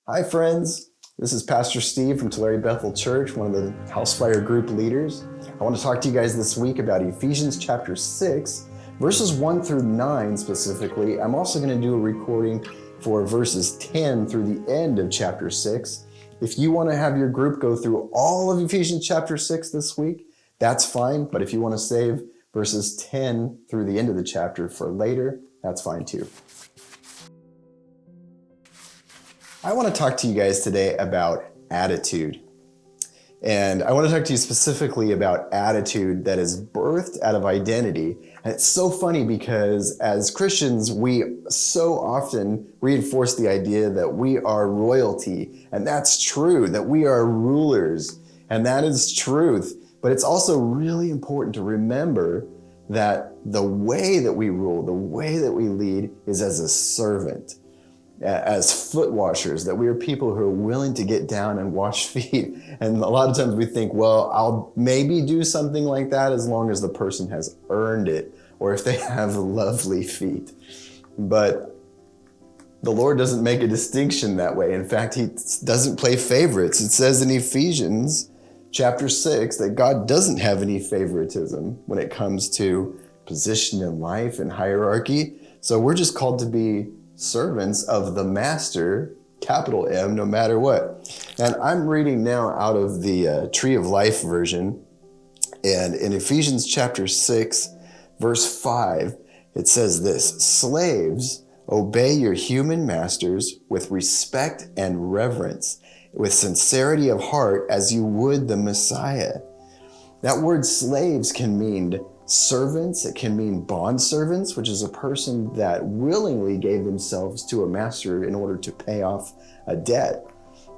Hi, friends. This is Pastor Steve from Tulare Bethel Church, one of the Housefire group leaders. I want to talk to you guys this week about Ephesians chapter 6, verses 1 through 9 specifically. I'm also going to do a recording for verses 10 through the end of chapter 6. If you want to have your group go through all of Ephesians chapter 6 this week, that's fine. But if you want to save verses 10 through the end of the chapter for later, that's fine too. I want to talk to you guys today about attitude. And I want to talk to you specifically about attitude that is birthed out of identity. And it's so funny because as Christians, we so often reinforce the idea that we are royalty. And that's true, that we are rulers. And that is truth. But it's also really important to remember that the way that we rule, the way that we lead is as a servant. As foot washers, that we are people who are willing to get down and wash feet. And a lot of times we think, well, I'll maybe do something like that as long as the person has earned it or if they have lovely feet. But the Lord doesn't make a distinction that way. In fact, he doesn't play favorites. It says in Ephesians chapter 6 that God doesn't have any favoritism when it comes to position in life and hierarchy. So we're just called to be servants of the master, capital M, no matter what. And I'm reading now out of the Tree of Life version. And in Ephesians chapter 6, verse 5, it says this: slaves, obey your human masters with respect and reverence, with sincerity of heart as you would the Messiah. That word slaves can mean servants, it can mean bond servants, which is a person that willingly gave themselves to a master in order to pay off a debt.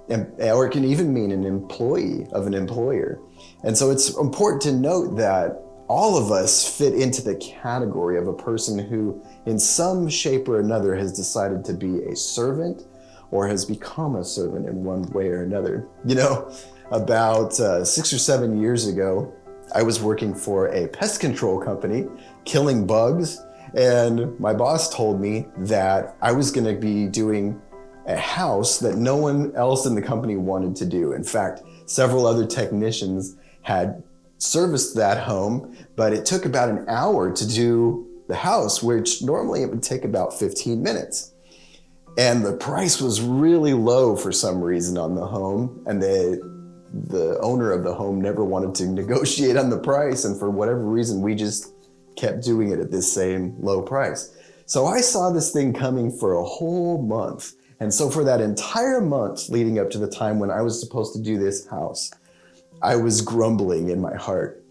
Or it can even mean an employee of an employer. And so it's important to note that all of us fit into the category of a person who in some shape or another has decided to be a servant or has become a servant in one way or another. You know, about 6 or 7 years ago, I was working for a pest control company, killing bugs, and my boss told me that I was going to be doing a house that no one else in the company wanted to do. In fact, several other technicians had serviced that home, but it took about an hour to do the house, which normally it would take about 15 minutes. And the price was really low for some reason on the home, and the owner of the home never wanted to negotiate on the price, and for whatever reason we just kept doing it at this same low price. So I saw this thing coming for a whole month, and so for that entire month leading up to the time when I was supposed to do this house, I was grumbling in my heart.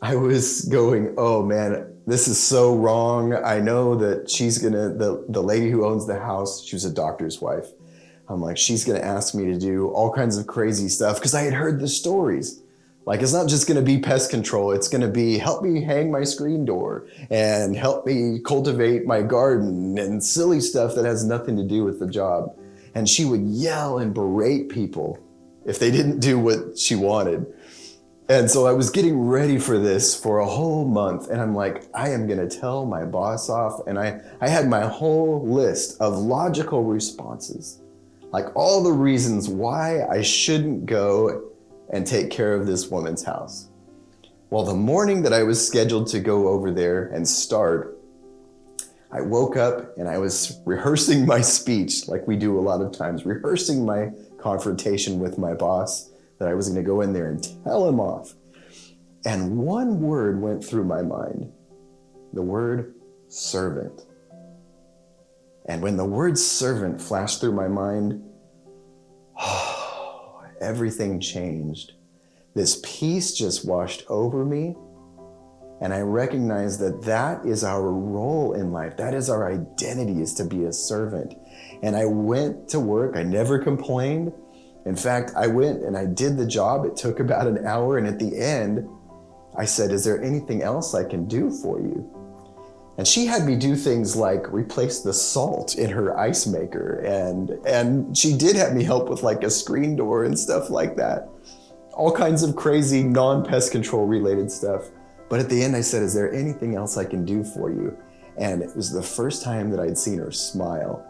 I was going, oh man, this is so wrong. I know that the lady who owns the house, she was a doctor's wife. I'm like, she's going to ask me to do all kinds of crazy stuff because I had heard the stories. Like, it's not just going to be pest control. It's going to be help me hang my screen door and help me cultivate my garden and silly stuff that has nothing to do with the job. And she would yell and berate people if they didn't do what she wanted. And so I was getting ready for this for a whole month. And I'm like, I am going to tell my boss off. And I had my whole list of logical responses. Like all the reasons why I shouldn't go and take care of this woman's house. Well, the morning that I was scheduled to go over there and start, I woke up and I was rehearsing my speech, like we do a lot of times, rehearsing my confrontation with my boss that I was going to go in there and tell him off. And one word went through my mind, the word servant. And when the word servant flashed through my mind, everything changed. This peace just washed over me. And I recognized that that is our role in life. That is our identity, is to be a servant. And I went to work. I never complained. In fact, I went and I did the job. It took about an hour. And at the end, I said, is there anything else I can do for you? And she had me do things like replace the salt in her ice maker. And she did have me help with like a screen door and stuff like that. All kinds of crazy non-pest control related stuff. But at the end I said, is there anything else I can do for you? And it was the first time that I'd seen her smile.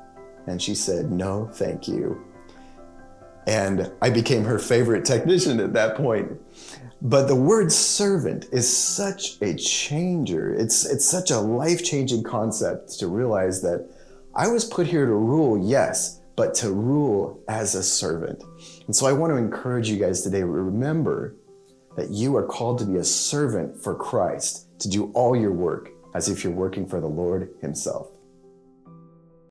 And she said, no, thank you. And I became her favorite technician at that point. But the word servant is such a changer. It's such a life-changing concept to realize that I was put here to rule, yes, but to rule as a servant. And so I want to encourage you guys today, remember that you are called to be a servant for Christ, to do all your work as if you're working for the Lord himself.